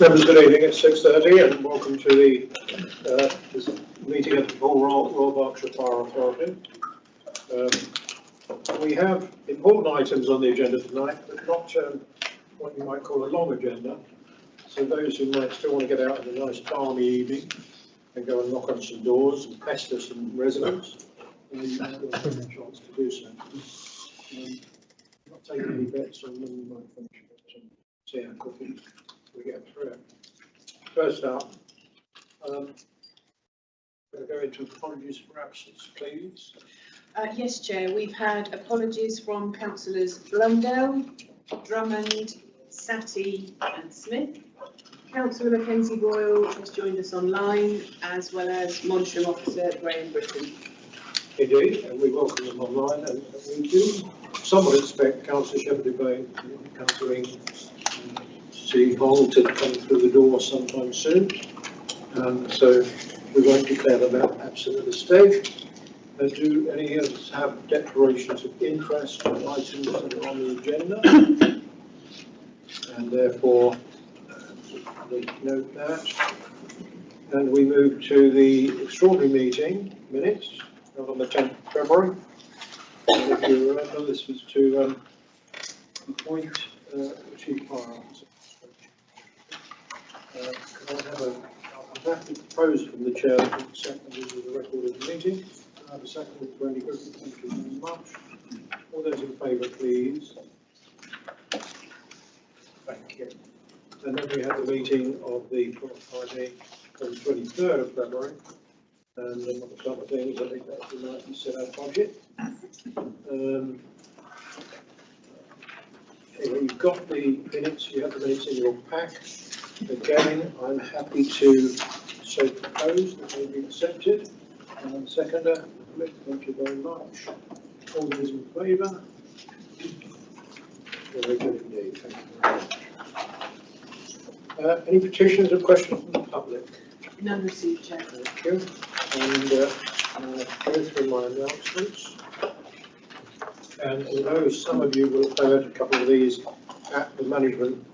Members, good evening. It's 6:30 and welcome to the meeting of the Royal Berkshire Fire Authority. We have important items on the agenda tonight, but not what you might call a long agenda. So those who might still want to get out in a nice balmy evening and go and knock on some doors and pester some residents, you might have a chance to do so. Not taking any bets on when you might finish, but see how quickly we get through it. First up, we'll go into apologies for absence, please. Yes, Chair. We've had apologies from councillors Blundell, Drummond, Satie and Smith. Councillor Mackenzie Boyle has joined us online, as well as Monitoring Officer Graham Britton. Indeed, and we welcome them online, and we do somewhat expect Councillor Shepherd-Bay, Councillor Hall to come through the door sometime soon. So we won't declare them absent at this stage. Do any of us have declarations of interest on items that are on the agenda? And therefore, we note that. And we move to the extraordinary meeting minutes held on the 10th of February. And if you remember, this was to appoint the Chief Fire Officer. Can I have I'm happy to propose from the Chair that the second is the record of the meeting. Can I have a second for any group? Thank you very much. All those in favour, please. Thank you. And then we have the meeting of the Friday on the 23rd of February. And among some other things, I think that's the night we set our budget. Anyway, you've got the minutes, you have the minutes in your pack. Again, I'm happy to so propose that they be accepted. Seconder, thank you very much. All those in favour? Very good indeed, thank you very much. Any petitions or questions from the public? None received, Chair. Thank you. And I'll go through my announcements. And although some of you will have heard a couple of these at the management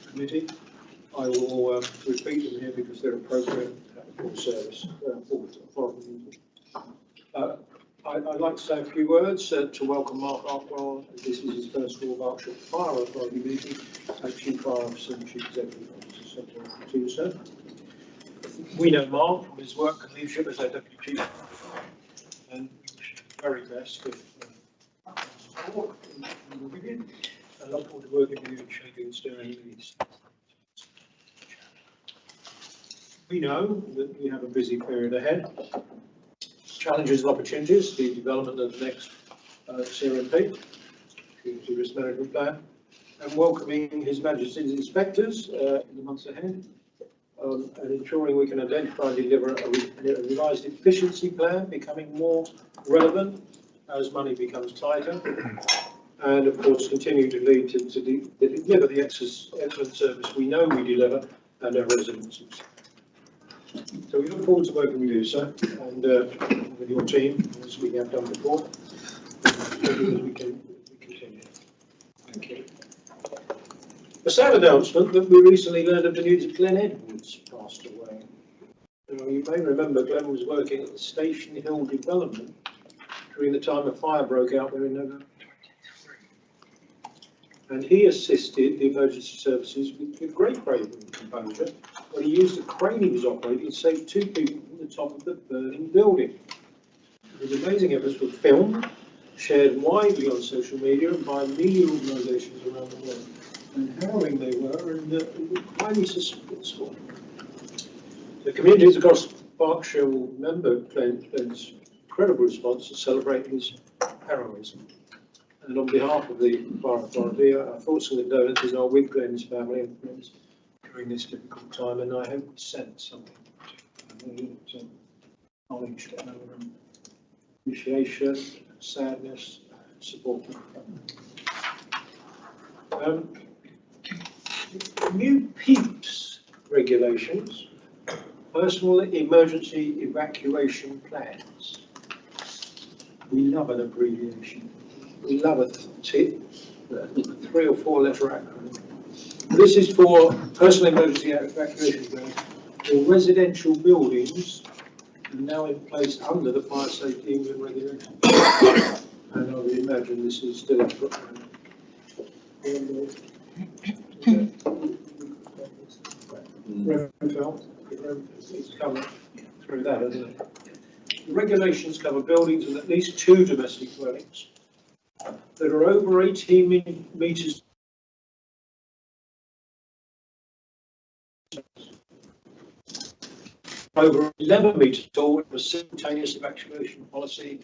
committee, I will repeat them here because they're appropriate at the full service. I'd like to say a few words to welcome Mark Arkwell. This is his first Royal Berkshire Fire Authority meeting as Chief Fire Officer and Chief Executive Officer. So welcome to you, sir. We know Mark from his work and leadership as our Deputy Chief, and we wish him the very best with support and with you. I look forward to working with you and shaping and steering these. We know that we have a busy period ahead. Challenges and opportunities, the development of the next CRMP, Community Risk Management Plan, and welcoming His Majesty's inspectors in the months ahead, and ensuring we can identify and deliver a revised efficiency plan, becoming more relevant as money becomes tighter, and of course continue to lead to deliver the excellent service we know we deliver and our residents. So we look forward to working with you, sir, and with your team, as we have done before, as we continue. Thank you. A sad announcement that we recently learned of the news that Glenn Edwards passed away. Now, you may remember Glenn was working at the Station Hill development during the time a fire broke out there in November 23. And he assisted the emergency services with great bravery and composure when he used the crane he was operating to save 2 people from the top of the burning building. His amazing efforts were filmed, shared widely on social media and by media organisations around the world. And harrowing they were, and highly suspenseful. The communities across Berkshire member Glenn's incredible response to celebrate his heroism. And on behalf of the Fire Authority, our thoughts and condolences are with Glenn's family and friends during this difficult time, and I hope we sent something to acknowledge our appreciation, sadness, support. New PEEPS regulations, personal emergency evacuation plans. We love an abbreviation. We love a 3 or 4 letter acronym. This is for personal emergency evacuation plans for residential buildings and now in place under the Fire Safety England regulation. And I would imagine this is still a it's coming through that, isn't it? The regulations cover buildings with at least 2 domestic dwellings that are over 18 metres over 11 metres tall with a simultaneous evacuation policy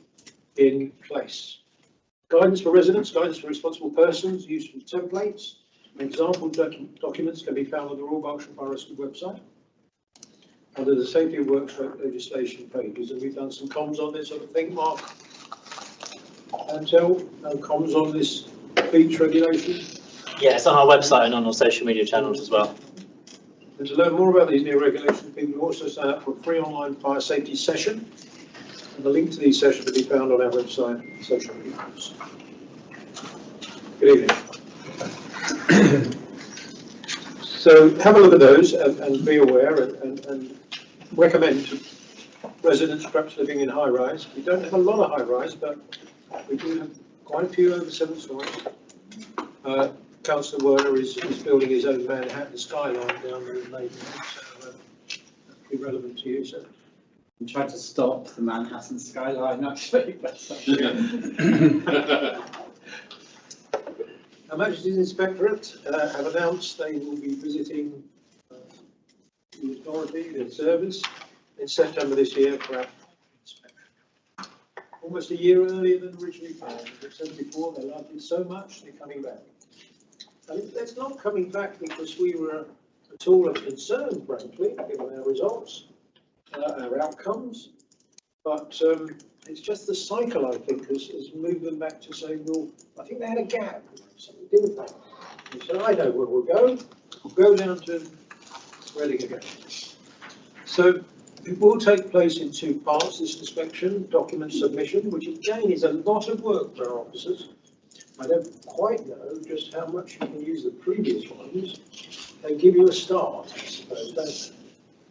in place. Guidance for residents, guidance for responsible persons, useful templates, and example documents can be found on the Royal Berkshire Fire Rescue website under the Safety of Workspace legislation pages, and we've done some comms on this, I think, Mark. And tell comms on this beach regulation. Yeah, it's on our website and on our social media channels as well. And to learn more about these new regulations, people can also sign up for a free online fire safety session. And the link to these sessions will be found on our website and social media. Good evening. So have a look at those and be aware and recommend to residents perhaps living in high rise. We don't have a lot of high rise, but we do have quite a few over 7 stories. Councillor Werner is building his own Manhattan skyline down there in Maidenhead, so that'd be relevant to you, sir. I'm trying to stop the Manhattan skyline, actually. Her Majesty's Inspectorate have announced they will be visiting the authority, the service, in September this year for our inspection. Almost a year earlier than originally planned. As I said before, they loved it so much, they're coming back. And it's not coming back because we were at all concerned, frankly, given our results, our outcomes, but it's just the cycle, I think, has moved them back to saying, well, I think they had a gap, something didn't they? They said, I know where we'll go down to Reading again. So it will take place in 2 parts, this inspection, document submission, which again is a lot of work for our officers. I don't quite know just how much you can use the previous ones. They give you a start, I suppose, don't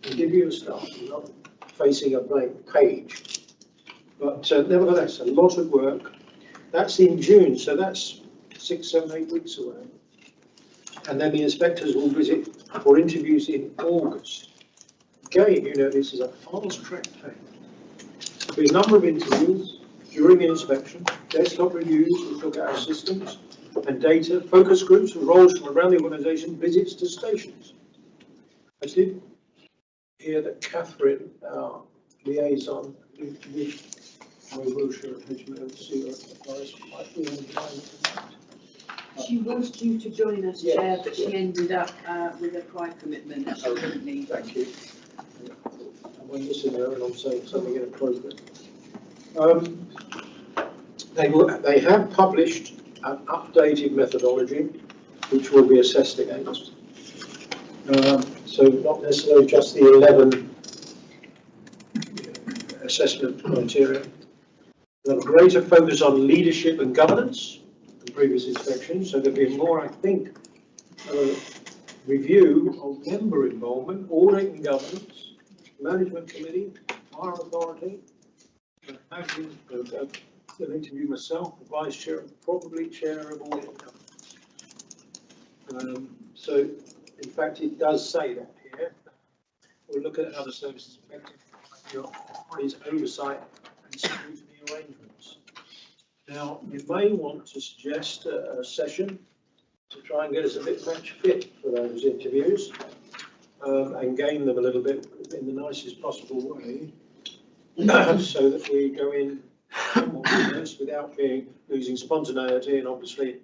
they? They give you a start, you're not facing a blank page. But nevertheless, a lot of work. That's in June, so that's 6, 7, 8 weeks away. And then the inspectors will visit for interviews in August. Again, you know, this is a fast-track thing. There'll be a number of interviews during the inspection, desktop reviews, which look at our systems and data, focus groups with roles from around the organisation, visits to stations. I did hear that Catherine, our liaison with Royal Wiltshire HMOC advice might be online. She was due to join us, Yes. Chair, but she ended up with a prior commitment that she couldn't leave. Thank you. I'm missing her and I'm saying something inappropriate. They have published an updated methodology which will be assessed against. So not necessarily just the 11 assessment criteria. There'll be a greater focus on leadership and governance than previous inspections, so there'll be more, I think, review of member involvement, audit and governance, management committee, fire authority, imagine an interview myself, the vice chair, probably chair of audit and governance. So in fact, it does say that here. We'll look at other services affected by your body's oversight and scrutiny arrangements. Now, you may want to suggest a session to try and get us a bit match fit for those interviews. and game them a little bit in the nicest possible way, so that we go in more minutes without losing spontaneity and obviously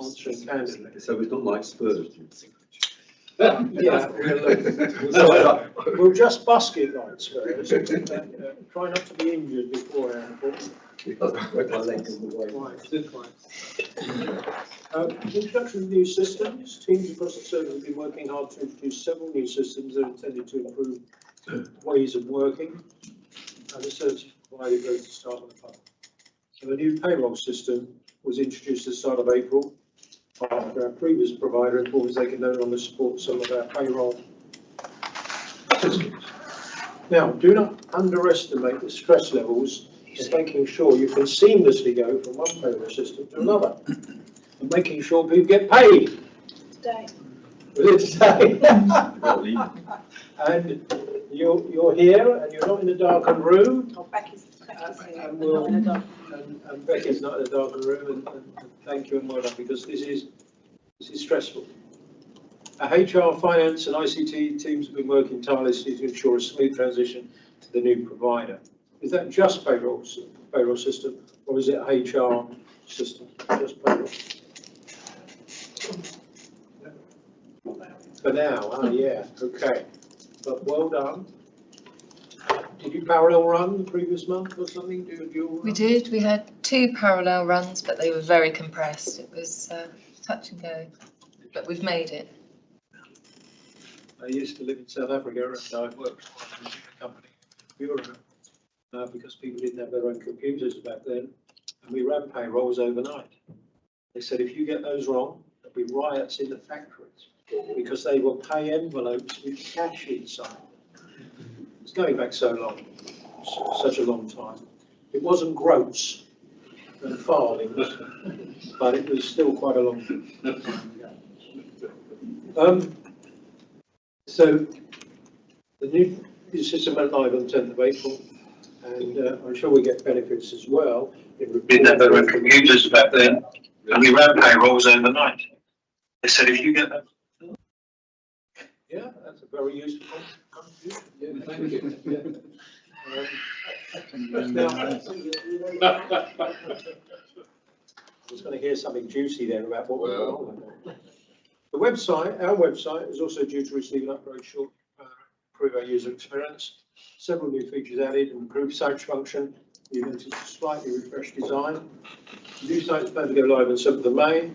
answering candidly. So it's not like Spurs. Yeah, we'll just busk it like Spurs. Try not to be injured beforehand. Introduction of new systems. Teams across the service have been working hard to introduce several new systems that are intended to improve ways of working, and the service provided both to start on the phone. So a new payroll system was introduced at the start of April. After our previous provider informed us they can no longer support some of our payroll systems. Now, do not underestimate the stress levels in making sure you can seamlessly go from one payroll system to another, and making sure people get paid. Today. Within today. And you're here, and you're not in a darkened room. Oh, Becky's here. And Not in a dark. and Becky's not in a darkened room, and thank you and well done, because this is stressful. Our HR, finance and ICT teams have been working tirelessly to ensure a smooth transition to the new provider. Is that just payroll system, or is it HR system? Just payroll? For now, yeah, okay. But well done. Did you parallel run the previous month or something? We did. We had 2 parallel runs, but they were very compressed. It was touch and go, but we've made it. I used to live in South Africa, and I worked for a company in Europe because people didn't have their own computers back then, and we ran payrolls overnight. They said if you get those wrong, there'll be riots in the factories because they will pay envelopes with cash inside. It's going back so long, such a long time. It wasn't gross and farthings, but it was still quite a long time ago. So the new system went live on the 10th of April, and I'm sure we get benefits as well. Didn't have their own computers back then, and we ran payrolls overnight. They said if you get that. Yeah, that's a very useful contribution. Yeah, thank you. Now, I was going to hear something juicy there about what we're on. The website, our website, is also due to receive an upgrade shortly to improve our user experience. Several new features added, and improved search function. We've noticed a slightly refreshed design. The new site is planned to go live on 7th of May.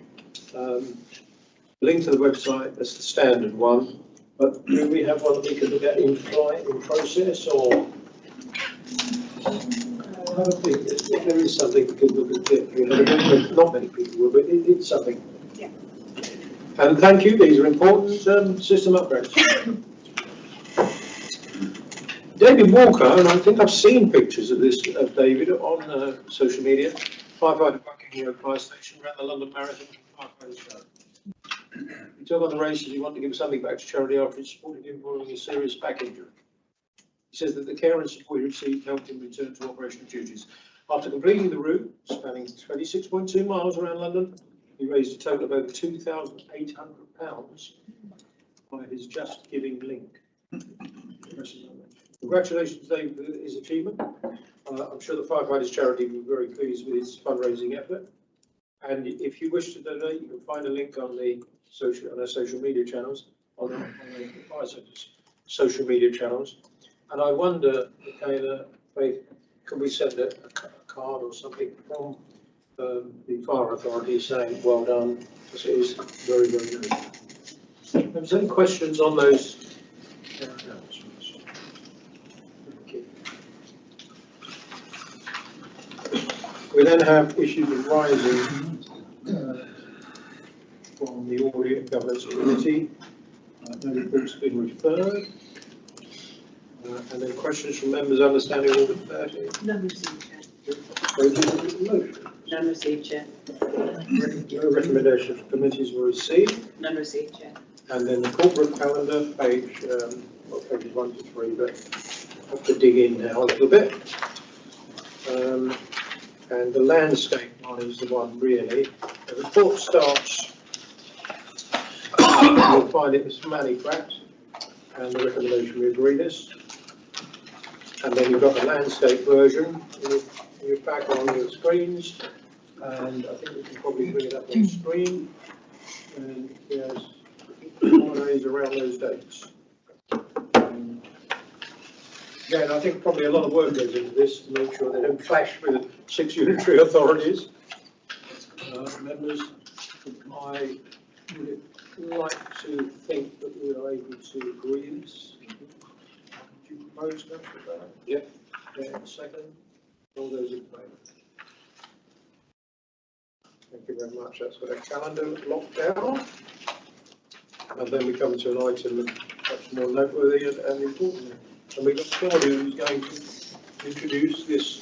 Link to the website, that's the standard one. But do we have one that we can look at in flight, in process, or? I don't think there is something we could look at. Not many people will, but it's something. Yeah. And thank you, these are important system upgrades. David Walker, and I think I've seen pictures of this, of David, on social media. Firefighter Buckingham Fire Station, ran the London Marathon Firefighters Show. He took on the race as he wanted to give something back to charity after it supported him following a serious back injury. He says that the care and support he received helped him return to operational duties. After completing the route, spanning 26.2 miles around London, he raised a total of over £2,800 by his Just Giving link. Congratulations, Dave, for his achievement. I'm sure the Firefighters Charity will be very pleased with his fundraising effort. And if you wish to donate, you can find a link on our social media channels, on the fire service social media channels. And I wonder, Michaela, can we send a card or something from the fire authority saying well done, because it is very, very good. If there's any questions on those? We then have issues arising from the Audit and Governance Committee. No reports have been referred. And then questions from members understanding Audit 30. None received, Chair. Motion. None received, Chair. No recommendations from committees were received. None received, Chair. And then the corporate calendar, pages 1 to 3, but I have to dig in now a little bit. And the landscape one is the one really. The report starts, you'll find it was Manny Pratt, and the recommendation we agree this. And then you've got the landscape version in your back on your screens, and I think we can probably bring it up on screen. And there's holidays around those dates. Again, I think probably a lot of work goes into this to make sure they don't clash with 6 unitary authorities. Members, I would like to think that we are able to agree this. Do you propose, Councillor Bennett? Yep. Yeah, second. All those in favour? Thank you very much. That's got a calendar locked down. And then we come to an item perhaps more noteworthy and important. And we've got Claudia who's going to introduce this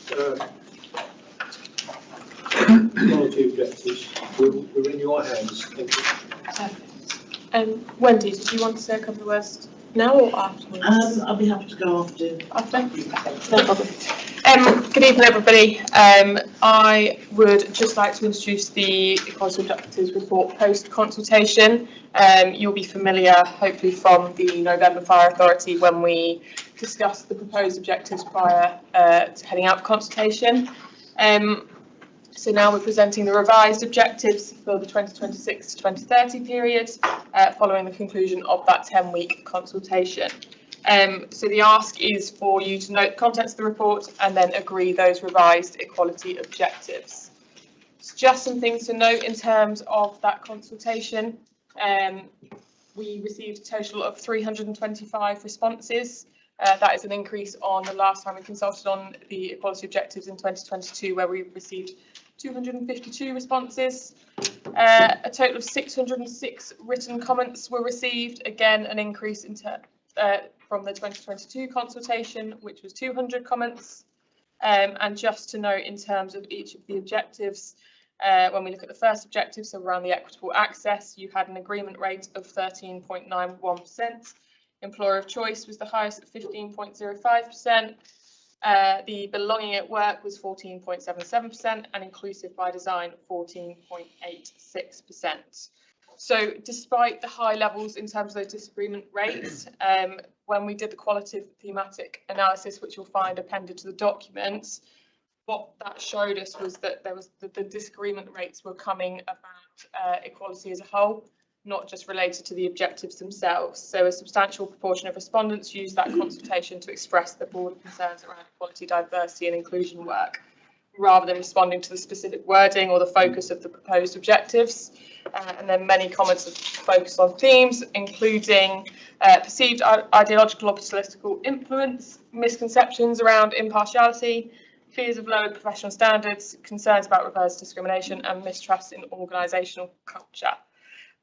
quality objectives. We're in your hands. Thank you. Wendy, did you want to say a couple of words now or afterwards? I'll be happy to go after. No problem. Good evening, everybody. I would just like to introduce the Equality Objectives Report post-consultation. You'll be familiar, hopefully, from the November Fire Authority when we discussed the proposed objectives prior to heading out for consultation. So now we're presenting the revised objectives for the 2026 to 2030 period, following the conclusion of that 10-week consultation. So the ask is for you to note the contents of the report and then agree those revised equality objectives. So just some things to note in terms of that consultation. We received a total of 325 responses. That is an increase on the last time we consulted on the equality objectives in 2022, where we received 252 responses. A total of 606 written comments were received, again an increase from the 2022 consultation, which was 200 comments. And just to note in terms of each of the objectives, when we look at the first objective, so around the equitable access, you had an agreement rate of 13.91%. Employer of choice was the highest at 15.05%. The belonging at work was 14.77% and inclusive by design 14.86%. So despite the high levels in terms of those disagreement rates, when we did the qualitative thematic analysis, which you'll find appended to the documents, what that showed us was that there was the disagreement rates were coming about equality as a whole, not just related to the objectives themselves. So a substantial proportion of respondents used that consultation to express their broader concerns around equality, diversity and inclusion work, rather than responding to the specific wording or the focus of the proposed objectives. And then many comments have focused on themes, including perceived ideological or political influence, misconceptions around impartiality, fears of lowered professional standards, concerns about reverse discrimination and mistrust in organisational culture.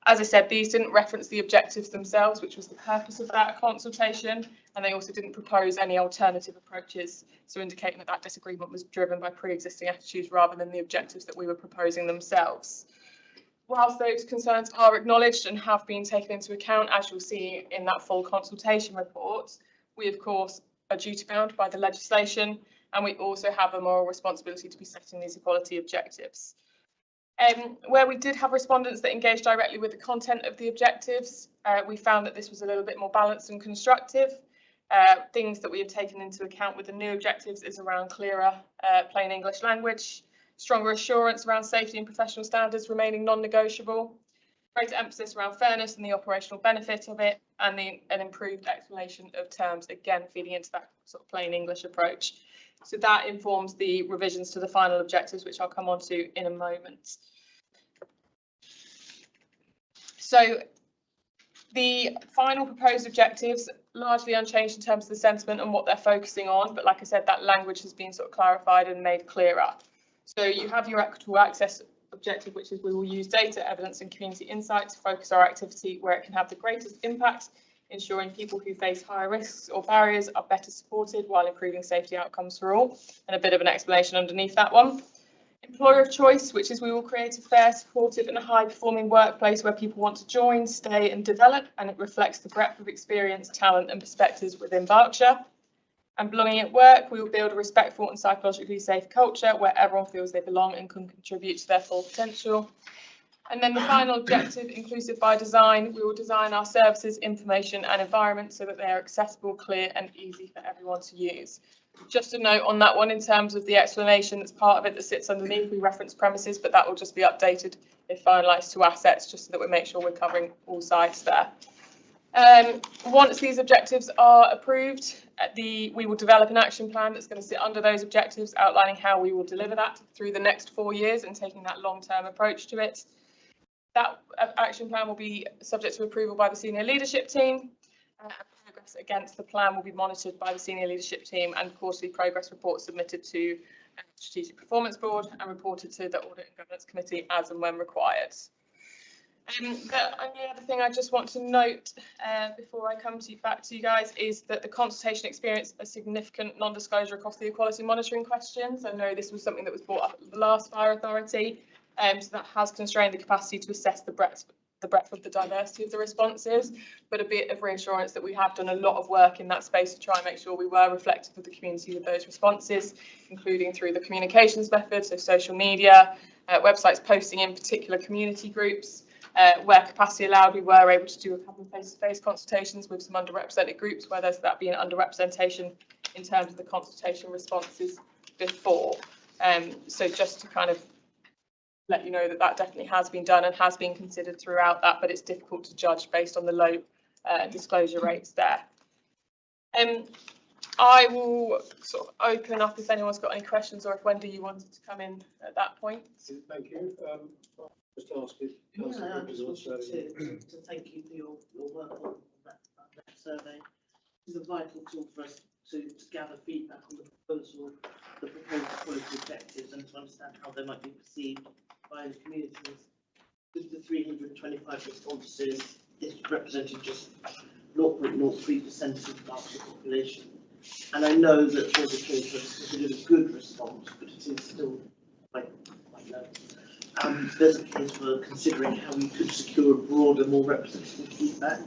As I said, these didn't reference the objectives themselves, which was the purpose of that consultation, and they also didn't propose any alternative approaches, so indicating that that disagreement was driven by pre-existing attitudes rather than the objectives that we were proposing themselves. Whilst those concerns are acknowledged and have been taken into account, as you'll see in that full consultation report, we of course are duty bound by the legislation, and we also have a moral responsibility to be setting these equality objectives. Where we did have respondents that engaged directly with the content of the objectives, we found that this was a little bit more balanced and constructive. Things that we had taken into account with the new objectives is around clearer, plain English language, stronger assurance around safety and professional standards remaining non-negotiable, greater emphasis around fairness and the operational benefit of it, and an improved explanation of terms, again feeding into that sort of plain English approach. So that informs the revisions to the final objectives, which I'll come on to in a moment. So the final proposed objectives, largely unchanged in terms of the sentiment and what they're focusing on, but like I said, that language has been sort of clarified and made clearer. So you have your equitable access objective, which is we will use data, evidence and community insight to focus our activity where it can have the greatest impact, ensuring people who face higher risks or barriers are better supported while improving safety outcomes for all, and a bit of an explanation underneath that one. Employer of choice, which is we will create a fair, supportive and high performing workplace where people want to join, stay and develop, and it reflects the breadth of experience, talent and perspectives within Berkshire. And belonging at work, we will build a respectful and psychologically safe culture where everyone feels they belong and can contribute to their full potential. And then the final objective, inclusive by design, we will design our services, information and environment so that they are accessible, clear and easy for everyone to use. Just a note on that one in terms of the explanation that's part of it that sits underneath, we reference premises, but that will just be updated if finalised to assets, just so that we make sure we're covering all sites there. Once these objectives are approved, we will develop an action plan that's going to sit under those objectives, outlining how we will deliver that through the next 4 years and taking that long-term approach to it. That action plan will be subject to approval by the senior leadership team. Progress against the plan will be monitored by the senior leadership team, and quarterly progress reports submitted to Strategic Performance Board and reported to the Audit and Governance Committee as and when required. The only other thing I just want to note before I come back to you guys is that the consultation experienced a significant non-disclosure across the equality monitoring questions. I know this was something that was brought up at the last fire authority, so that has constrained the capacity to assess the breadth of the diversity of the responses, but a bit of reassurance that we have done a lot of work in that space to try and make sure we were reflective of the community with those responses, including through the communications methods, so social media, websites posting in particular community groups. Where capacity allowed, we were able to do a couple of face-to-face consultations with some underrepresented groups where there's that being underrepresentation in terms of the consultation responses before. So just to kind of let you know that that definitely has been done and has been considered throughout that, but it's difficult to judge based on the low disclosure rates there. I will sort of open up if anyone's got any questions, or if Wendy, you wanted to come in at that point. Thank you. Just ask if Yeah, I just wanted to thank you for your work on that survey. It's a vital tool for us to gather feedback on the proposed quality objectives and to understand how they might be perceived by the communities. With the 325 responses, this represented just 0.03% of the population. And I know that 2020 was considered a good response, but it is still quite low. There's a case for considering how we could secure broader, more representative feedback.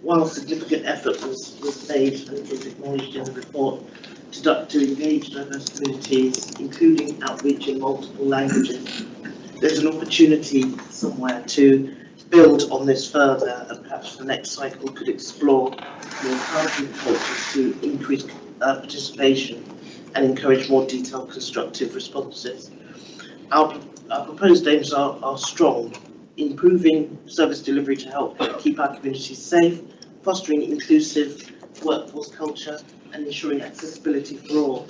While significant effort was made and was acknowledged in the report to engage diverse communities, including outreach in multiple languages, there's an opportunity somewhere to build on this further, and perhaps the next cycle could explore the encouraging cultures to increase participation and encourage more detailed, constructive responses. Our proposed aims are strong: improving service delivery to help keep our communities safe, fostering inclusive workforce culture, and ensuring accessibility for all.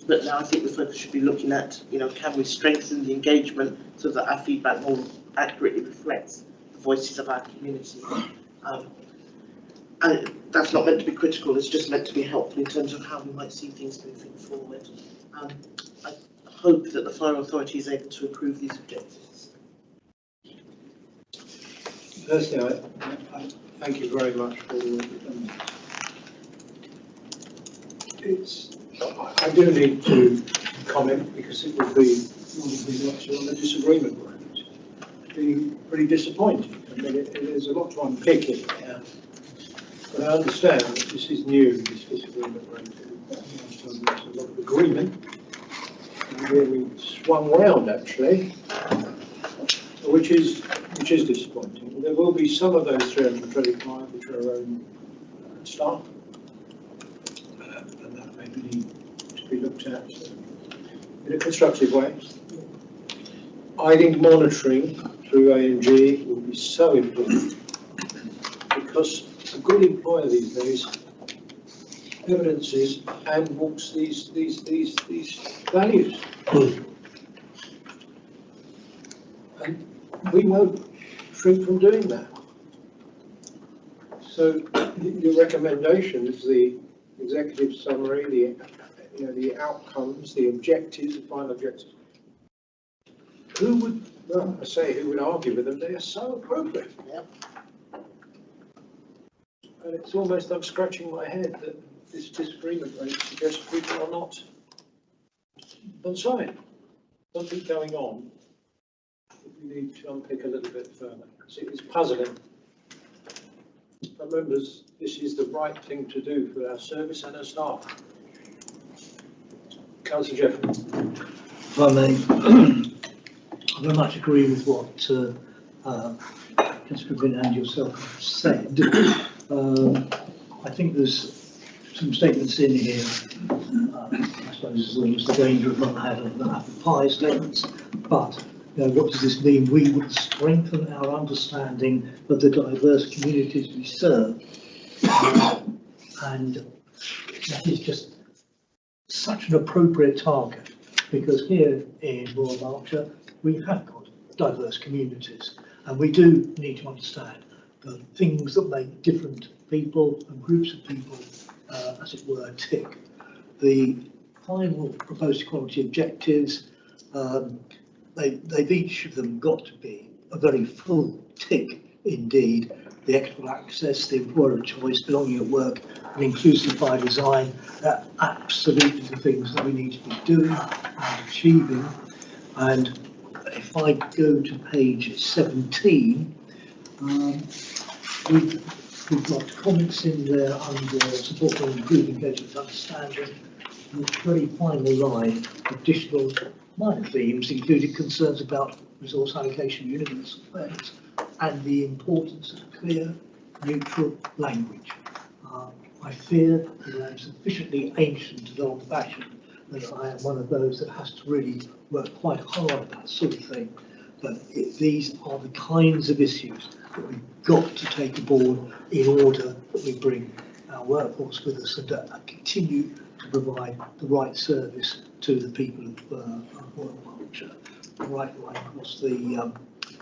But now I think the focus should be looking at, can we strengthen the engagement so that our feedback more accurately reflects the voices of our community. And that's not meant to be critical, it's just meant to be helpful in terms of how we might see things moving forward. I hope that the Fire Authority is able to approve these objectives. Personally, I thank you very much for I do need to comment because it would be actually on the disagreement rate. Being pretty disappointing. I mean, there's a lot to unpick in there. But I understand that this is new, this disagreement rate. There's a lot of agreement. And really swung round actually, which is disappointing. There will be some of those 325 which are our own staff. And that may need to be looked at in a constructive way. I think monitoring through ANG will be so important because a good employer these days evidences and walks these values. And we won't shrink from doing that. So your recommendations, the executive summary, the outcomes, the objectives, the final objectives. Who would, well, I say who would argue with them? They are so appropriate. Yep. And it's almost, I'm scratching my head that this disagreement rate suggests people are not on side. Something going on that we need to unpick a little bit further. It's puzzling. But members, this is the right thing to do for our service and our staff. Councillor Jeffrey. If I may, I very much agree with what Councillor Griffin and yourself have said. I think there's some statements in here. I suppose there's always the danger of not having the apple pie statements, but what does this mean? We would strengthen our understanding of the diverse communities we serve, and that is just such an appropriate target, because here in Royal Berkshire we have got diverse communities, and we do need to understand the things that make different people and groups of people, as it were, tick. The final proposed equality objectives, they've each of them got to be a very full tick indeed. The equitable access, the employer of choice, belonging at work, and inclusive by design, are absolutely the things that we need to be doing and achieving. And if I go to page 17, we've got comments in there under support for improved engagement and understanding. And the very final line, additional minor themes included concerns about resource allocation, universal fairness, and the importance of clear, neutral language. I fear that I am sufficiently ancient and old-fashioned that I am one of those that has to really work quite hard at that sort of thing. But these are the kinds of issues that we've got to take aboard in order that we bring our workforce with us and continue to provide the right service to the people of Royal Berkshire, right across the,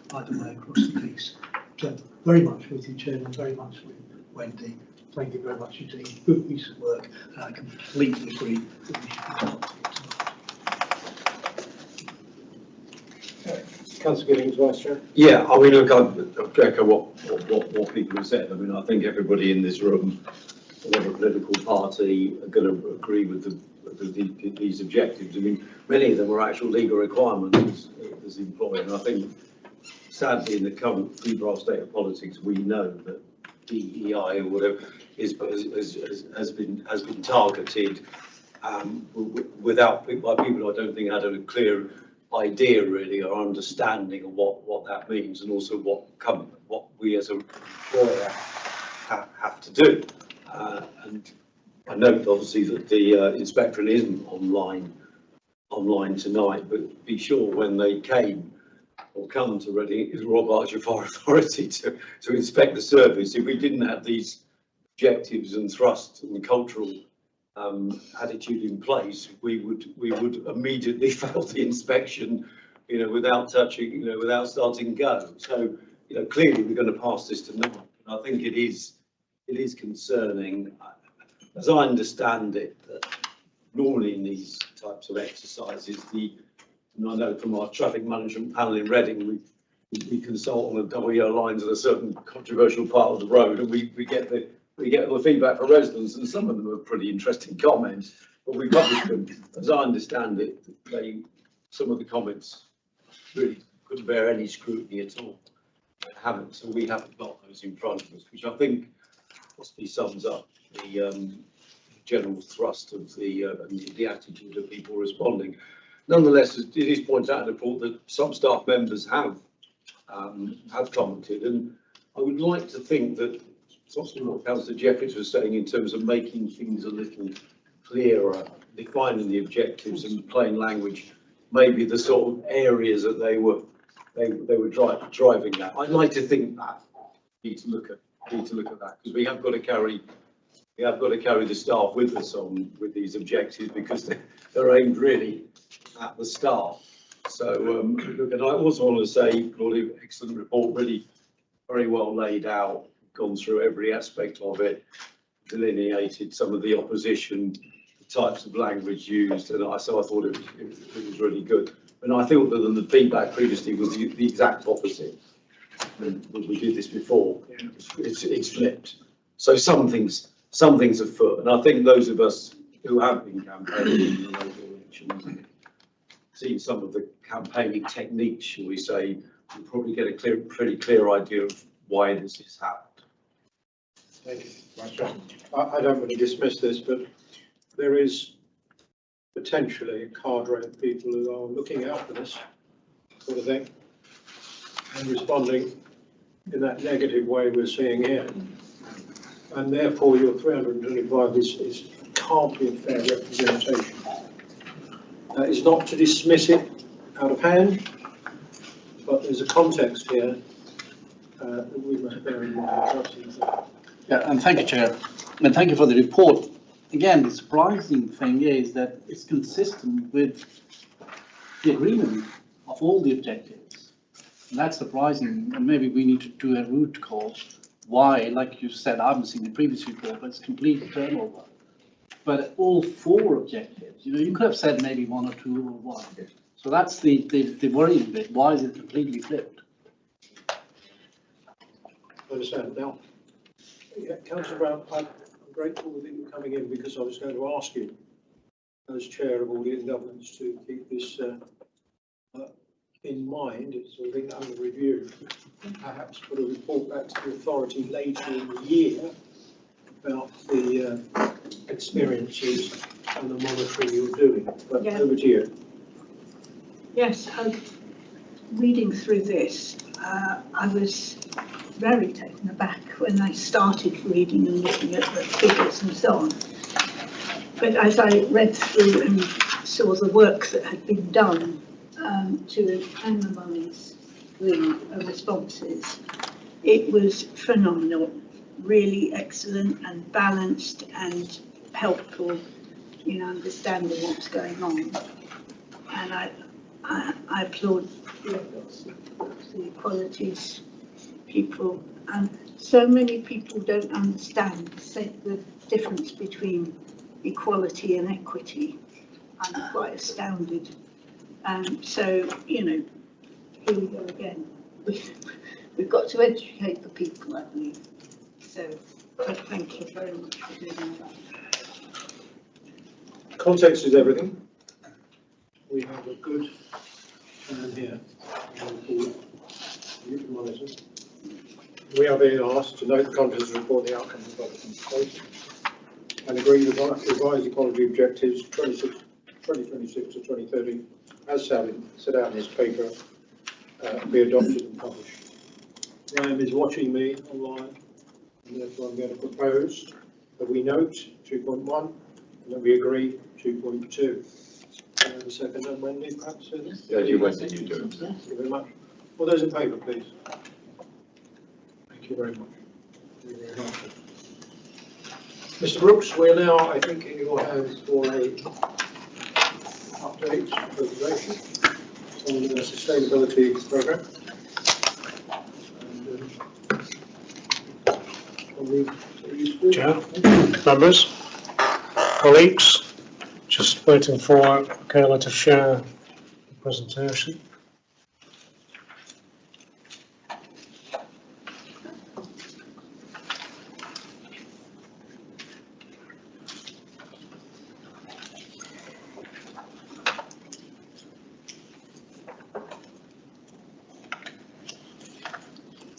by the way, across the piece. So very much with you, Chairman, very much with Wendy. Thank you very much indeed. Good piece of work, and I completely agree that we should be talking tonight. Councillor Giddings, Vice Chair. Yeah, I mean, look, I echo what people have said. I mean, I think everybody in this room, whatever political party, are going to agree with these objectives. I mean, many of them are actual legal requirements as employer, and I think, sadly, in the current febrile state of politics, we know that DEI or whatever has been targeted without by people I don't think had a clear idea really or understanding of what that means, and also what we as an employer have to do. And I note obviously that the inspector isn't online tonight, but be sure when they came or come to Reading, is Royal Berkshire Fire Authority to inspect the service. If we didn't have these objectives and thrust and cultural attitude in place, we would immediately fail the inspection, without touching, without starting go. So, clearly we're going to pass this tonight. And I think it is concerning, as I understand it, that normally in these types of exercises, and I know from our traffic management panel in Reading, we consult on the double yellow lines at a certain controversial part of the road, and we get the feedback from residents, and some of them are pretty interesting comments, but we publish them. As I understand it, some of the comments really couldn't bear any scrutiny at all. They haven't, so we haven't got those in front of us, which I think possibly sums up the general thrust of the attitude of people responding. Nonetheless, it is pointed out in the report that some staff members have commented, and I would like to think that something what Councillor Jeffries was saying in terms of making things a little clearer, defining the objectives in plain language, maybe the sort of areas that they were driving at. I'd like to think that we need to look at that, because we have got to carry the staff with us with these objectives, because they're aimed really at the staff. So look, and I also want to say, Claudia, excellent report, really very well laid out, gone through every aspect of it, delineated some of the opposition, the types of language used, and so I thought it was really good. And I thought that the feedback previously was the exact opposite. When we did this before, it's flipped. So some things afoot, and I think those of us who have been campaigning in the local elections and seen some of the campaigning techniques, shall we say, we'll probably get a pretty clear idea of why this has happened. Thank you, Vice Chair. I don't want to dismiss this, but there is potentially a cadre of people who are looking out for this sort of thing, and responding in that negative way we're seeing here. And therefore your 325 can't be a fair representation. It's not to dismiss it out of hand, but there's a context here that we must bear in mind. Yeah, and thank you, Chair, and thank you for the report. Again, the surprising thing is that it's consistent with the agreement of all the objectives. And that's surprising, and maybe we need to do a root cause. Why, like you said, I haven't seen the previous report, but it's complete turnover. But all 4 objectives, you know, you could have said maybe 1 or 2 or 1. So that's the worrying bit. Why is it completely flipped? I understand. Now, Councillor Brown, I'm grateful that you're coming in because I was going to ask you, as Chair of Audit and Governance, to keep this in mind, it's sort of thing under review. Perhaps put a report back to the authority later in the year about the experiences and the monitoring you're doing. But Yeah. over to you. Yes, reading through this, I was very taken aback when I started reading and looking at the figures and so on. But as I read through and saw the work that had been done to analyse the responses, it was phenomenal, really excellent and balanced and helpful in understanding what's going on. And I applaud the equalities people, and so many people don't understand the difference between equality and equity. I'm quite astounded. So, you know, here we go again. We've got to educate the people, I believe. So, thank you very much for doing that. Context is everything. We have a good plan here. You can monitor. We are being asked to note the contents of the report, the outcomes of the consultation, and agree with revised equality objectives 2026 to 2030 as set out in this paper be adopted and published. Graham is watching me online, and therefore I'm going to propose that we note 2.1 and that we agree 2.2. The second and Wendy, perhaps? Yeah, you went and you do it. Thank you very much. All those in favour, please. Thank you very much. Thank you very much. Mr. Brooks, we're now, I think, in your hands for a update presentation on the sustainability programme. Chair, members, colleagues, just waiting for Kayla to share the presentation.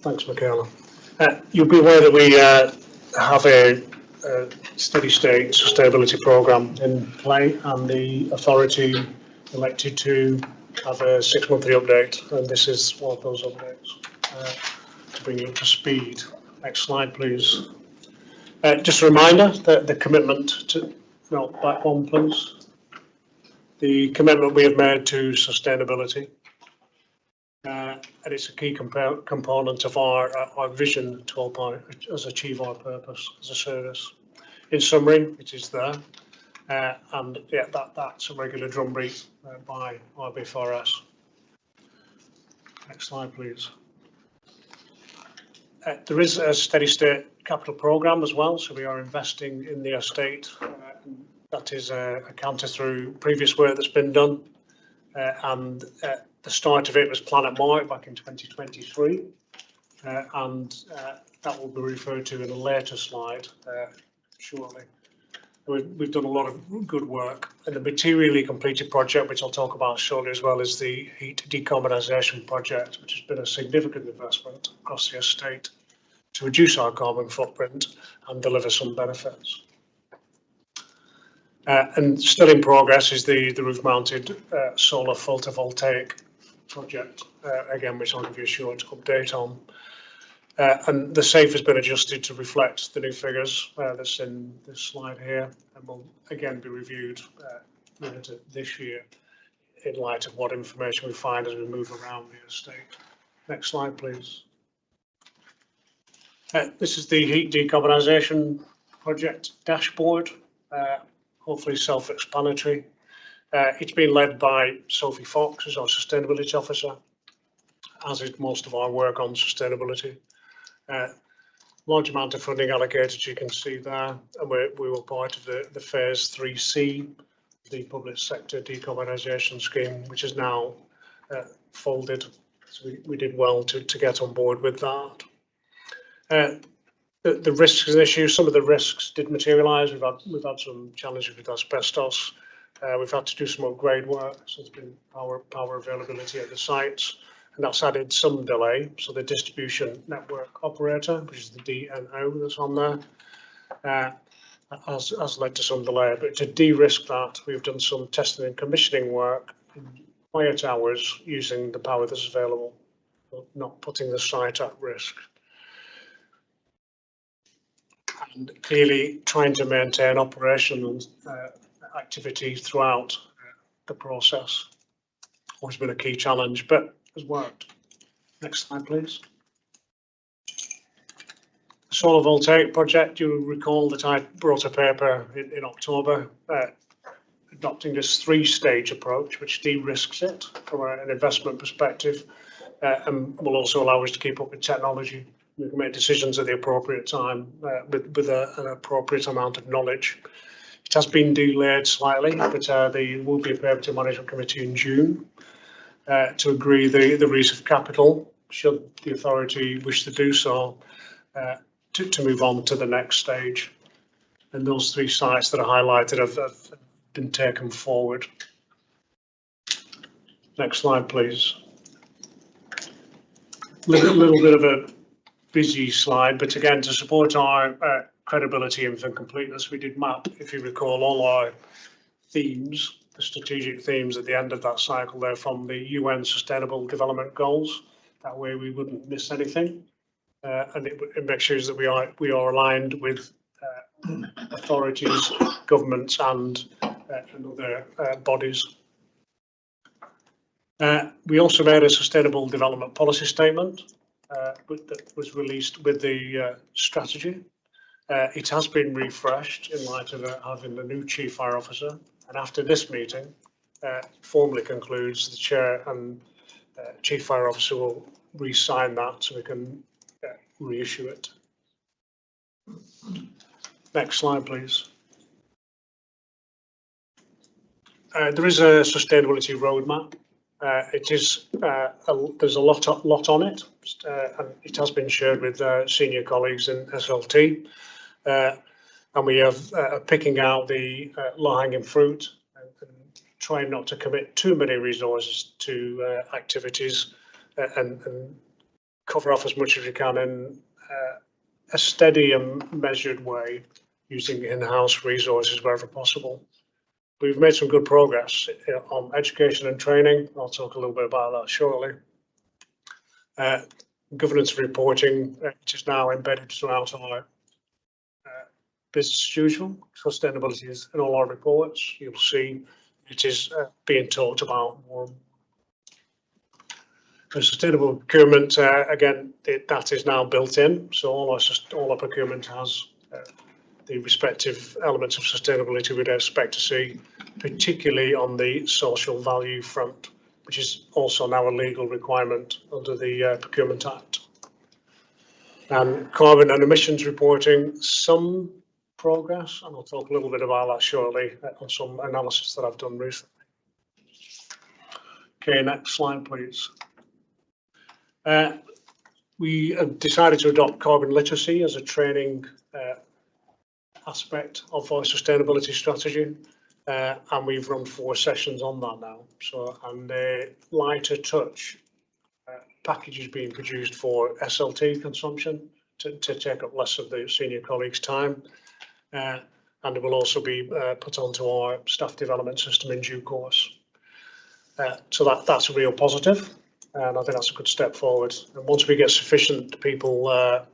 Thanks, Michaela. You'll be aware that we have a steady state sustainability programme in play, and the authority elected to have a 6-monthly update, and this is one of those updates to bring you up to speed. Next slide, please. Just a reminder that the commitment to, no, back one, please. The commitment we have made to sustainability. And it's a key component of our vision to help us achieve our purpose as a service. In summary, it is there, and yeah, that's a regular drumbeat by RB4S. Next slide, please. There is a steady state capital programme as well, so we are investing in the estate. That is accounted through previous work that's been done, and the start of it was Planet Mark back in 2023, and that will be referred to in a later slide shortly. We've done a lot of good work, and the materially completed project, which I'll talk about shortly as well, is the heat decarbonisation project, which has been a significant investment across the estate to reduce our carbon footprint and deliver some benefits. And still in progress is the roof-mounted solar photovoltaic project, again, which I'll give you a short update on. And the SAFE has been adjusted to reflect the new figures that's in this slide here, and will again be reviewed later this year in light of what information we find as we move around the estate. Next slide, please. This is the heat decarbonisation project dashboard, hopefully self-explanatory. It's been led by Sophie Fox as our sustainability officer, as is most of our work on sustainability. Large amount of funding allocated, you can see there, and we were part of the phase 3C, the public sector decarbonisation scheme, which is now folded. So we did well to get on board with that. The risks and issues, some of the risks did materialise. We've had some challenges with asbestos. We've had to do some upgrade work, so there's been power availability at the sites, and that's added some delay. So the distribution network operator, which is the DNO that's on there, has led to some delay. But to de-risk that, we've done some testing and commissioning work in quiet hours using the power that's available, not putting the site at risk. And clearly trying to maintain operational activity throughout the process always been a key challenge, but has worked. Next slide, please. Solar voltaic project, you'll recall that I brought a paper in October adopting this 3-stage approach, which de-risks it from an investment perspective, and will also allow us to keep up with technology. We can make decisions at the appropriate time with an appropriate amount of knowledge. It has been delayed slightly, but there will be a paper to management committee in June to agree the release of capital, should the authority wish to do so, to move on to the next stage. And those 3 sites that are highlighted have been taken forward. Next slide, please. Little bit of a busy slide, but again, to support our credibility and completeness, we did map, if you recall, all our themes, the strategic themes at the end of that cycle there from the UN Sustainable Development Goals. That way we wouldn't miss anything, and it makes sure that we are aligned with authorities, governments and other bodies. We also made a sustainable development policy statement that was released with the strategy. It has been refreshed in light of having the new Chief Fire Officer, and after this meeting formally concludes, the Chair and Chief Fire Officer will re-sign that so we can reissue it. Next slide, please. There is a sustainability roadmap. It is there's a lot on it, and it has been shared with senior colleagues in SLT, and we have picking out the low-hanging fruit and trying not to commit too many resources to activities, and cover off as much as we can in a steady and measured way, using in-house resources wherever possible. We've made some good progress on education and training. I'll talk a little bit about that shortly. Governance reporting, which is now embedded throughout our business as usual. Sustainability is in all our reports. You'll see it is being talked about more. The sustainable procurement, again, that is now built in. So all our procurement has the respective elements of sustainability we'd expect to see, particularly on the social value front, which is also now a legal requirement under the Procurement Act. And carbon and emissions reporting, some progress, and I'll talk a little bit about that shortly on some analysis that I've done recently. Okay, next slide, please. We have decided to adopt carbon literacy as a training aspect of our sustainability strategy, and we've run 4 sessions on that now. So, and a lighter touch package is being produced for SLT consumption to take up less of the senior colleagues' time, and it will also be put onto our staff development system in due course. So that's a real positive, and I think that's a good step forward. And once we get sufficient people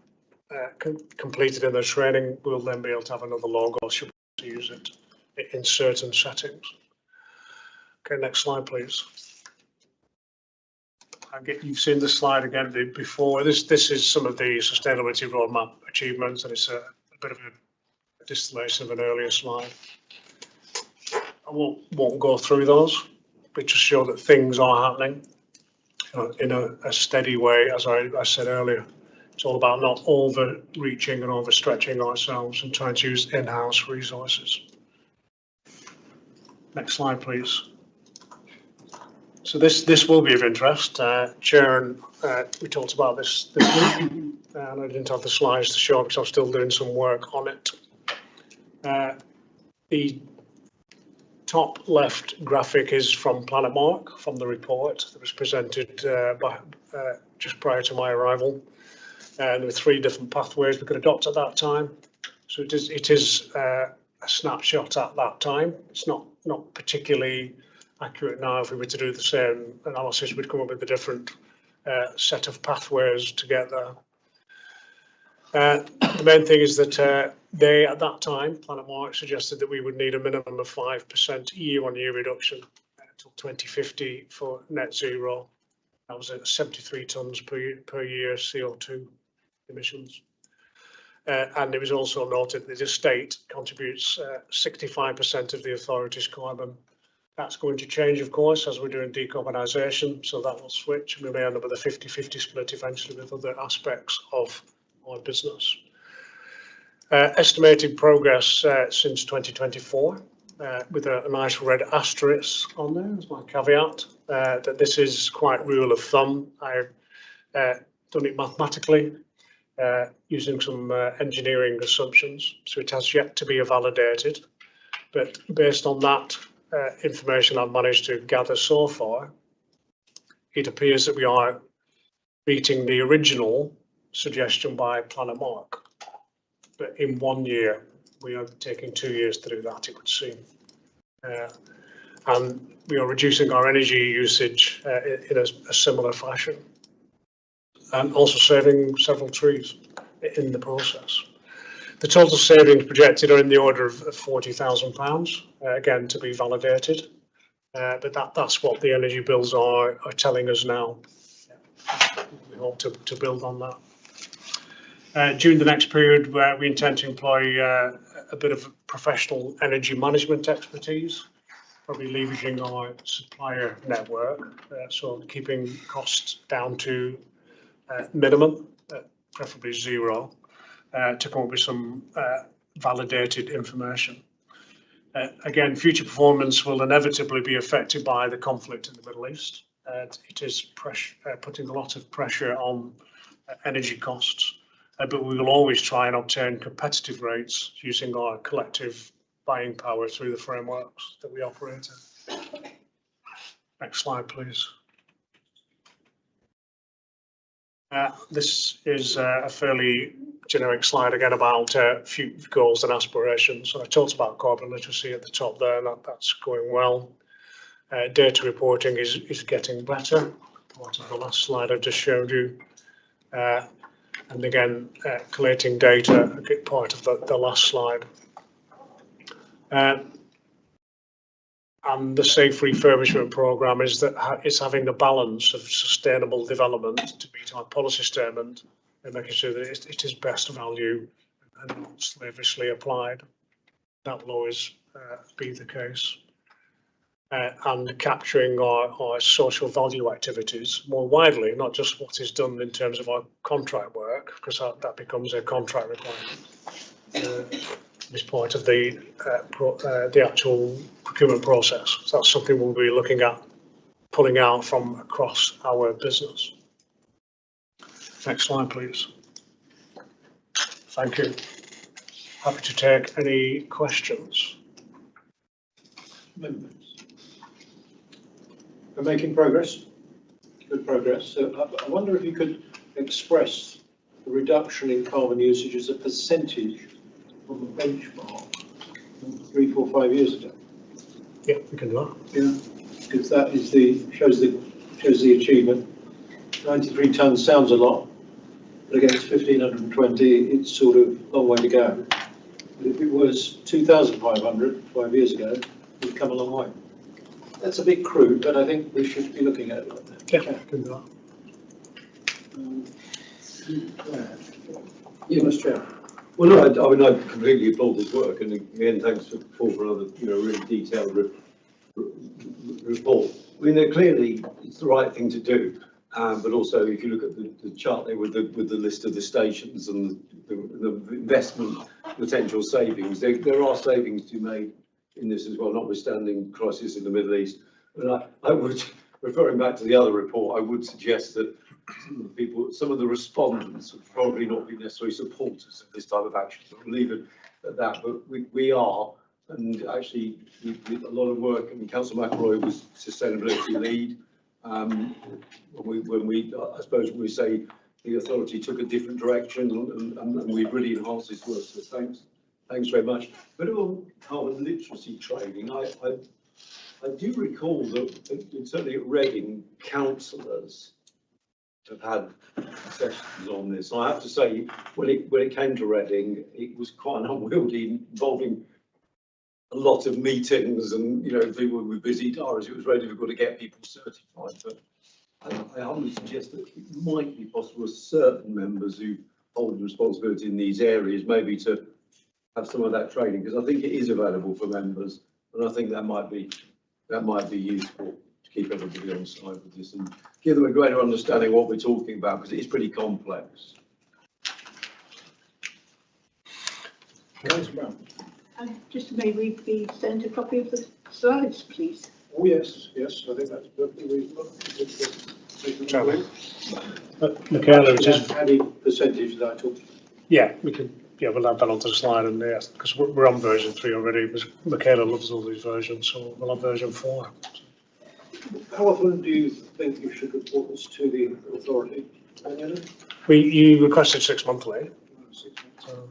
completed in their training, we'll then be able to have another logo should we use it in certain settings. Okay, next slide, please. You've seen this slide again before. This is some of the sustainability roadmap achievements, and it's a bit of a distillation of an earlier slide. I won't go through those, but just show that things are happening in a steady way, as I said earlier. It's all about not overreaching and overstretching ourselves and trying to use in-house resources. Next slide, please. So this will be of interest. Chair, and we talked about this week, and I didn't have the slides to show because I'm still doing some work on it. The top left graphic is from Planet Mark, from the report that was presented just prior to my arrival. And there were 3 different pathways we could adopt at that time. So it is a snapshot at that time. It's not particularly accurate now. If we were to do the same analysis, we'd come up with a different set of pathways to get there. The main thing is that they, at that time, Planet Mark suggested that we would need a minimum of 5% year-on-year reduction until 2050 for net zero. That was at 73 tonnes per year CO2 emissions. And it was also noted that the state contributes 65% of the authority's carbon. That's going to change, of course, as we're doing decarbonisation, so that will switch, and we may end up with a 50-50 split eventually with other aspects of our business. Estimated progress since 2024, with a nice red asterisk on there as my caveat, that this is quite rule of thumb. I've done it mathematically using some engineering assumptions, so it has yet to be validated, but based on that information I've managed to gather so far, it appears that we are beating the original suggestion by Planet Mark, but in 1 year. We are taking 2 years to do that, it would seem. And we are reducing our energy usage in a similar fashion, and also saving several trees in the process. The total savings projected are in the order of £40,000, again to be validated, but that's what the energy bills are telling us now. We hope to build on that. During the next period, we intend to employ a bit of professional energy management expertise, probably leveraging our supplier network, so keeping costs down to minimum, preferably zero, to come up with some validated information. Again, future performance will inevitably be affected by the conflict in the Middle East. It is putting a lot of pressure on energy costs, but we will always try and obtain competitive rates using our collective buying power through the frameworks that we operate in. Next slide, please. This is a fairly generic slide again about future goals and aspirations. So I talked about carbon literacy at the top there, and that's going well. Data reporting is getting better. Part of the last slide I just showed you. And again, collating data, a good part of the last slide. And the safe refurbishment programme is that it's having the balance of sustainable development to meet our policy statement and making sure that it is best value and not slavishly applied. That will always be the case. And capturing our social value activities more widely, not just what is done in terms of our contract work, because that becomes a contract requirement. As part of the actual procurement process. So that's something we'll be looking at pulling out from across our business. Next slide, please. Thank you. Happy to take any questions. Amendments. We're making progress, good progress. So I wonder if you could express the reduction in carbon usage as a percentage from the benchmark from 3, 4, 5 years ago. Yeah, we can do that. Yeah. because that is shows the achievement. 93 tonnes sounds a lot, but against 1,520, it's sort of a long way to go. But if it was 2,500 5 years ago, we've come a long way. That's a bit crude, but I think we should be looking at it like that. Yeah, can do that. You must chair. Well, no, I mean, I completely applaud this work, and again, thanks for Paul for another, really detailed report. I mean, clearly, it's the right thing to do, but also, if you look at the chart there with the list of the stations and the investment potential savings, there are savings to be made in this as well, notwithstanding crisis in the Middle East. And I would, referring back to the other report, I would suggest that some of the respondents would probably not be necessarily supporters of this type of action. So we'll leave it at that, but we are, and actually we did a lot of work, and Councillor McElroy was sustainability lead. When we, I suppose we say the authority took a different direction, and we really enhanced this work, so thanks very much. But on carbon literacy training, I do recall that certainly at Reading, councillors have had sessions on this. I have to say, when it came to Reading, it was quite unwieldy, involving a lot of meetings, and people with busy diaries. It was very difficult to get people certified. But I humbly suggest that it might be possible for certain members who hold responsibility in these areas maybe to have some of that training, because I think it is available for members, and I think that might be useful to keep everybody on side with this and give them a greater understanding of what we're talking about, because it is pretty complex. Councillor Brown. Just may we be sent a copy of the slides, please? Oh, yes, I think that's perfectly reasonable. Chairman. Michaela, it is. Any percentage that I took. Yeah, we'll add that onto the slide, and yes, because we're on version 3 already. Michaela loves all these versions, so we'll have version 4. How often do you think you should report this to the authority? You requested 6 monthly. So.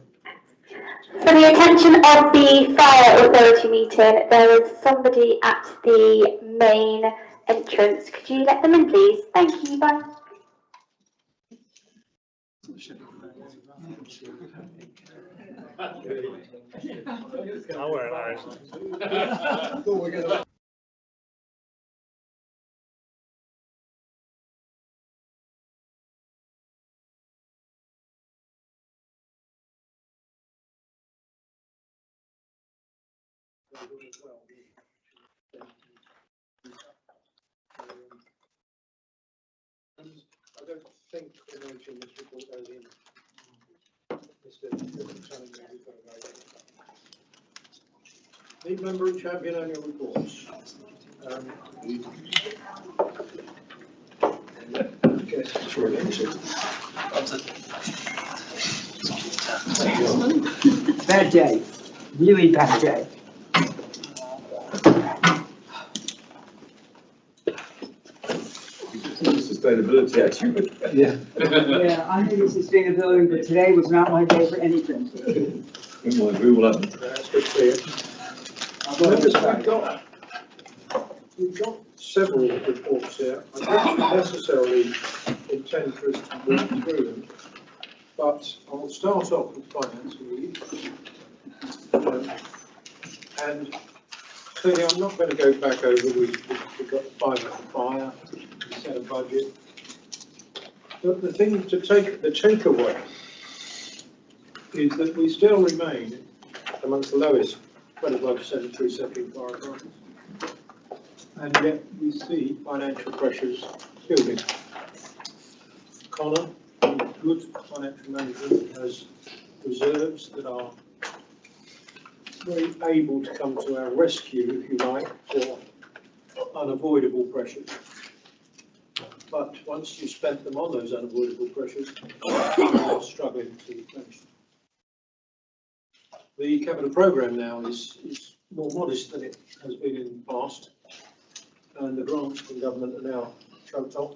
For the attention of the fire authority meeting, there is somebody at the main entrance. Could you let them in, please? Thank you, bye. I don't think the nature of this report goes in. Lead member and champion annual reports. Bad day, really bad day. Sustainability, actually. Yeah. Yeah, I think it's sustainability, but today was not my day for anything. We will have. That's good for you. We've got several reports here. I don't necessarily intend for us to move through them, but I'll start off with finance really. And clearly I'm not going to go back over, we've got the fire at the fire, we set a budget. But the thing to take, the takeaway is that we still remain amongst the lowest 25% through second fire crisis. And yet we see financial pressures building. Connor, good financial management, has reserves that are very able to come to our rescue, if you like, for unavoidable pressures. But once you've spent them on those unavoidable pressures, you're struggling to replenish them. The capital programme now is more modest than it has been in the past, and the grants from government are now choked off.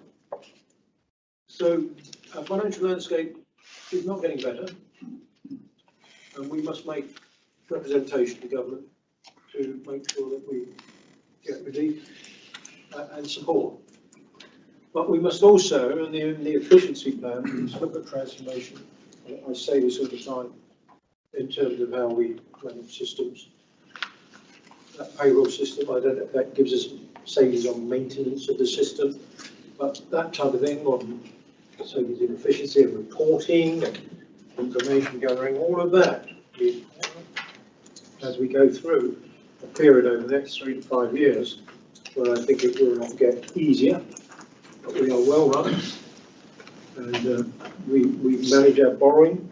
So our financial landscape is not getting better, and we must make representation to government to make sure that we get relief and support. But we must also, in the efficiency plan, we must look at transformation. I say this all the time in terms of how we run systems. That payroll system, I don't know if that gives us savings on maintenance of the system, but that type of thing, on savings in efficiency of reporting and information gathering, all of that, as we go through a period over the next 3 to 5 years, where I think it will not get easier, but we are well run, and we manage our borrowing.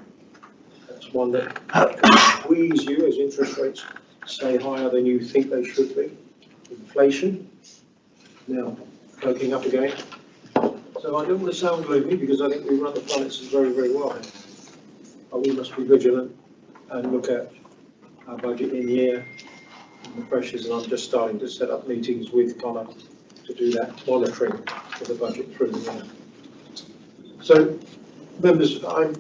That's one that can squeeze you as interest rates stay higher than you think they should be. Inflation now poking up again. So I don't want to sound gloomy, because I think we run the finances very, very well. But we must be vigilant and look at our budget in year and the pressures, and I'm just starting to set up meetings with Connor to do that monitoring of the budget through the year. So, members, I'm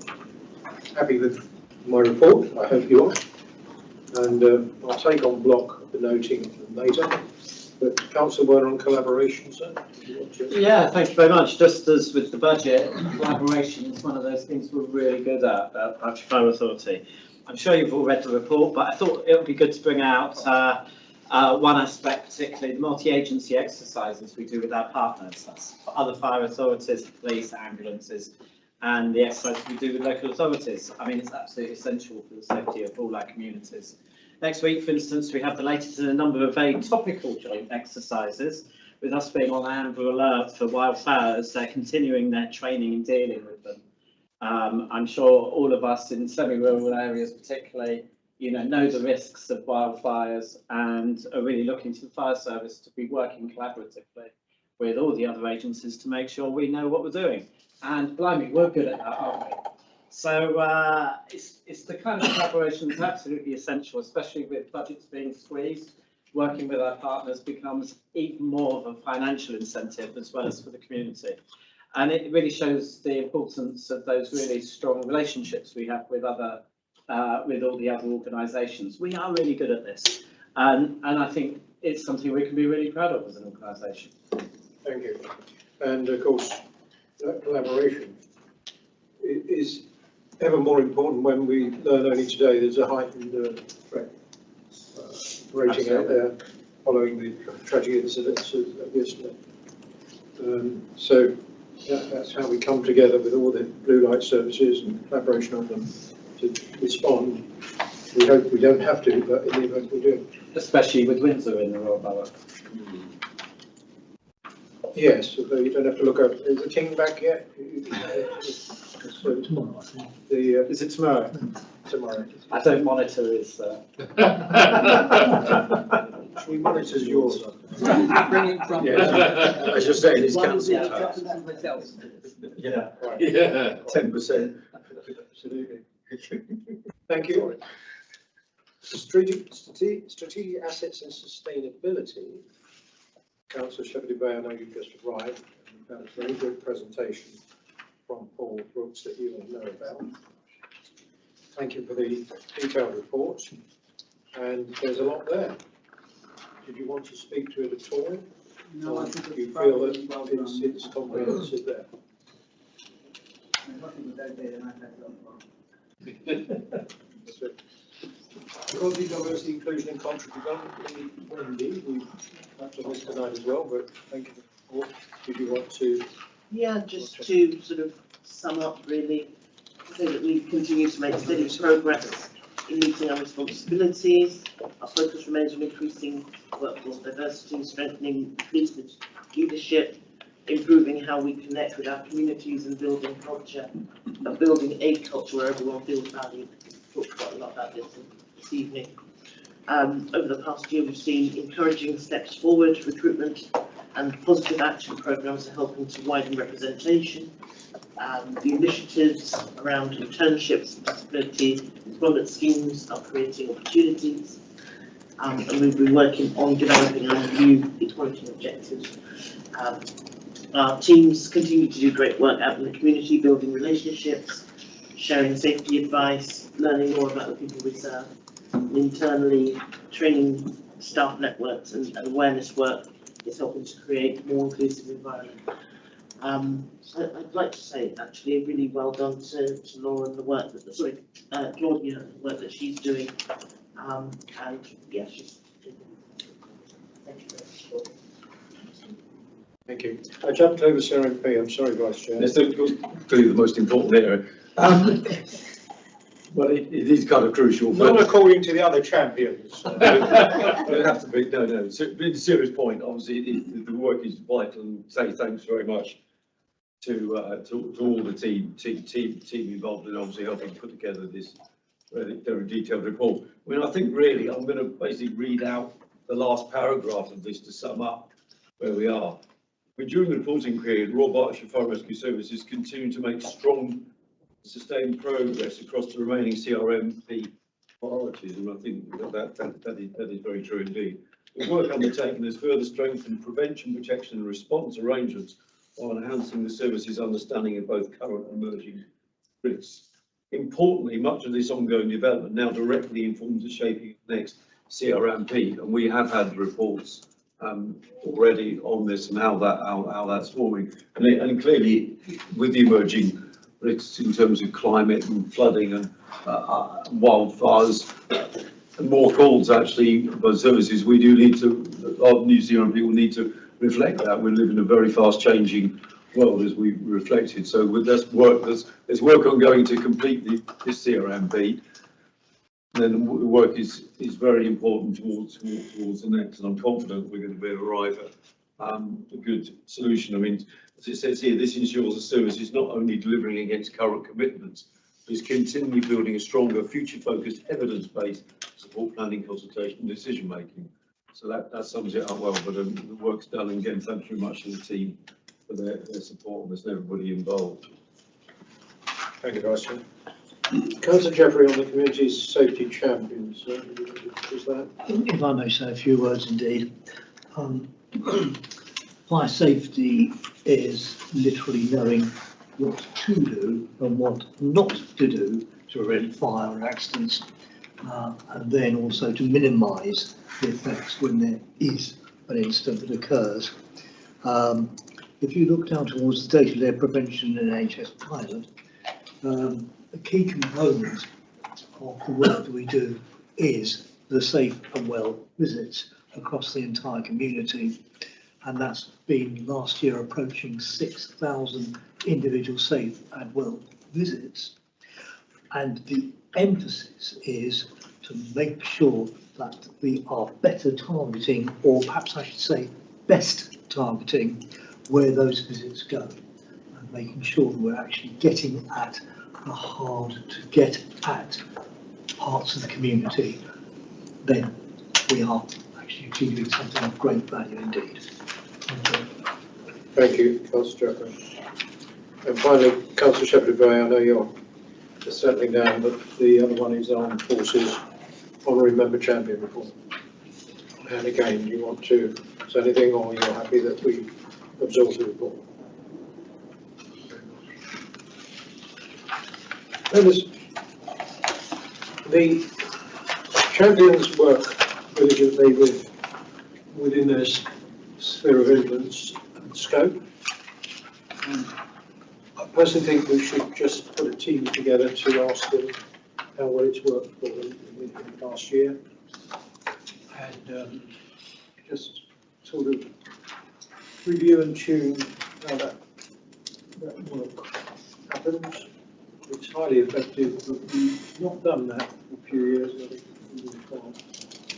happy with my report. I hope you are. And I'll take on block the noting later. But Councillor Werner on collaboration, sir? Yeah, thank you very much. Just as with the budget, collaboration is one of those things we're really good at Berkshire Fire Authority. I'm sure you've all read the report, but I thought it would be good to bring out one aspect, particularly the multi-agency exercises we do with our partners. That's for other fire authorities, police, ambulances, and the exercises we do with local authorities. I mean, it's absolutely essential for the safety of all our communities. Next week, for instance, we have the latest in a number of very topical joint exercises. With us being on Amber Alert for wildfires, they're continuing their training and dealing with them. I'm sure all of us in semi-rural areas particularly, know the risks of wildfires and are really looking to the fire service to be working collaboratively with all the other agencies to make sure we know what we're doing. And blimey, we're good at that, aren't we? So it's the kind of collaboration that's absolutely essential, especially with budgets being squeezed. Working with our partners becomes even more of a financial incentive as well as for the community. And it really shows the importance of those really strong relationships we have with all the other organisations. We are really good at this, and I think it's something we can be really proud of as an organisation. Thank you. And of course, that collaboration is ever more important when we learn only today there's a heightened threat rating out there following the tragic incidents of yesterday. So that's how we come together with all the blue light services and collaboration on them to respond. We hope we don't have to, but in the event we do. Especially with Windsor in the Royal Borough. Yes, although you don't have to look up. Is the King back yet? Tomorrow, I think. Is it tomorrow? Tomorrow. I don't monitor his. We monitor yours. Bring it from. Yeah, as you're saying, it's One of council the tax. adjustments myself. Yeah, yeah, 10%. Absolutely. Thank you. Strategic assets and sustainability. Councillor Shepherd-Bay, I know you've just arrived. You've had a very good presentation from Paul Brooks that you all know about. Thank you for the detailed report. And there's a lot there. Did you want to speak to it at all? No, I think you it's feel that probably well it's comprehensive there. Quality, diversity, inclusion and cultural development, Wendy, we touched on this tonight as well, but thank you for the report. Did you want to? Yeah, just to sort of sum up really, say that we continue to make steady progress in meeting our responsibilities. Our focus remains on increasing workforce diversity, strengthening leadership, improving how we connect with our communities and building a culture where everyone feels valued. We've talked quite a lot about this evening. Over the past year, we've seen encouraging steps forward, recruitment and positive action programmes are helping to widen representation. The initiatives around internships, disability employment schemes are creating opportunities, and we've been working on developing our new equality objectives. Our teams continue to do great work out in the community, building relationships, sharing safety advice, learning more about the people we serve, and internally training staff networks and awareness work it's helping to create a more inclusive environment. So I'd like to say actually really well done to Laura and the work that, Claudia and the work that she's doing. And yeah, thank you very much. Thank you. I jumped over CRMP, I'm sorry, Vice Chair. It's clearly the most important area. Well, it is kind of crucial. Not according to the other champions. It have to be, no, it's a serious point. Obviously, the work is vital, and say thanks very much to all the team involved in obviously helping put together this very detailed report. I mean, I think really I'm going to basically read out the last paragraph of this to sum up where we are. But during the reporting period, Royal Berkshire Fire Rescue Services continue to make strong, sustained progress across the remaining CRMP priorities, and I think that is very true indeed. The work undertaken has further strengthened prevention, protection and response arrangements while enhancing the service's understanding of both current and emerging risks. Importantly, much of this ongoing development now directly informs the shaping of the next CRMP, and we have had reports already on this and how that's forming, and clearly with the emerging risks in terms of climate and flooding and wildfires and more calls actually by services, we do need to, our New Zealand people need to reflect that. We live in a very fast changing world, as we reflected. So with this work, there's work ongoing to complete this CRMP. Then the work is very important towards the next, and I'm confident we're going to be able to arrive at a good solution. I mean, as it says here, this ensures the service is not only delivering against current commitments, but is continually building a stronger, future-focused, evidence-based support planning, consultation, and decision-making. So that sums it up well. But the work's done, and again, thanks very much to the team for their support and everybody involved. Thank you, Vice Chair. Councillor Jeffrey on the Community Safety Champions, is that? If I may say a few words indeed. Fire safety is literally knowing what to do and what not to do to prevent fire and accidents, and then also to minimise the effects when there is an incident that occurs. If you look down towards the day-to-day prevention in NHS pilot, a key component of the work that we do is the safe and well visits across the entire community, and that's been last year approaching 6,000 individual safe and well visits. And the emphasis is to make sure that we are better targeting, or perhaps I should say best targeting, where those visits go, and making sure that we're actually getting at the hard to get at parts of the community. Then we are actually achieving something of great value indeed. Thank you, Councillor Jeffrey. And finally, Councillor Shepherd-Bray, I know you're just settling down, but the other one is Armed Forces Honorary Member Champion report. And again, do you want to say anything, or you're happy that we absorb the report? The champions work diligently within their sphere of influence and scope. I personally think we should just put a team together to ask them how well it's worked for them in the past year, and just sort of review and tune how that work happens. It's highly effective, but we've not done that for a few years. I think we've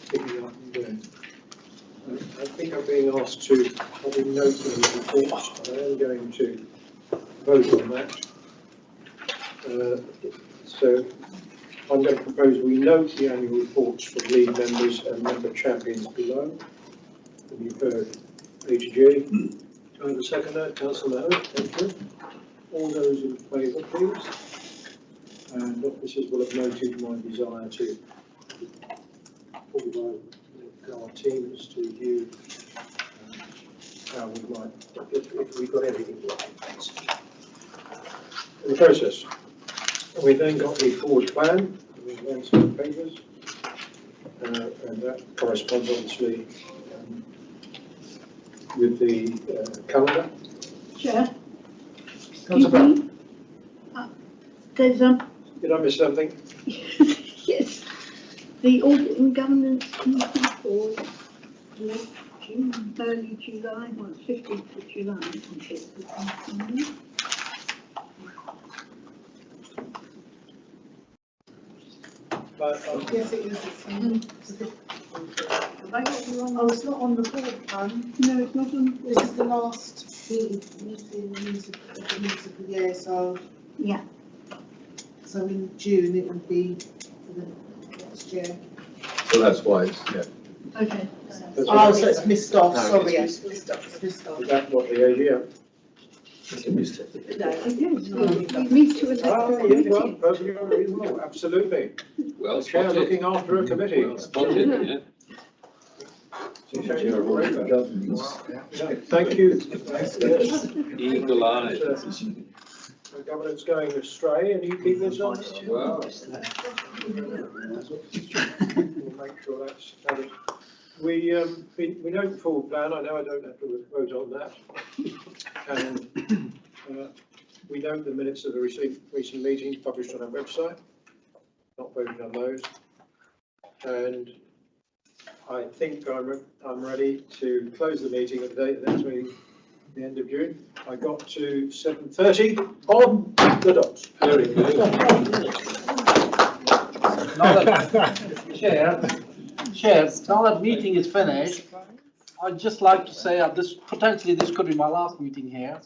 picking up and doing. I think I'm being asked to probably note those reports, and I am going to vote on that. So I'm going to propose we note the annual reports from lead members and member champions below. And you've heard AGG. Do I have a seconder? Councillor Lowe, thank you. All those in favour, please. And officers will have noted my desire to organise our teams to review how we might, if we've got everything right. In the process, we then got the forward plan, we ran some papers, and that corresponds obviously with the calendar. Chair, Councillor Brown, there's did I miss something? yes, the audit and governance committee for late June, early July, well, 15th of July. I think it's the meeting. Yes, it is. Have I got the wrong? Oh, it's not on the board plan. No, it's not on. This is the last meeting of the year, so. Yeah. So in June it would be for the next year. So that's why it's, yeah. Okay. Oh, so it's missed off, No, sorry, it's it's missed off, it's missed off. Is that what the AGM? No, We need to elect Ah, a yes, well, committee. perfectly reasonable, absolutely. Well The chair looking after a committee. Well spotted, yeah. Thank you. Eagle eye. The governance going astray, and you keep this on? Well. We'll make sure that's covered. We know the full plan, I know I don't have to vote on that. And we know the minutes of the recent meetings published on our website, not voted on those. And I think I'm ready to close the meeting of the date of the next meeting, the end of June. I got to 7:30 on the dot. Very good. Chair, now that meeting is finished, I'd just like to say, potentially this could be my last meeting here.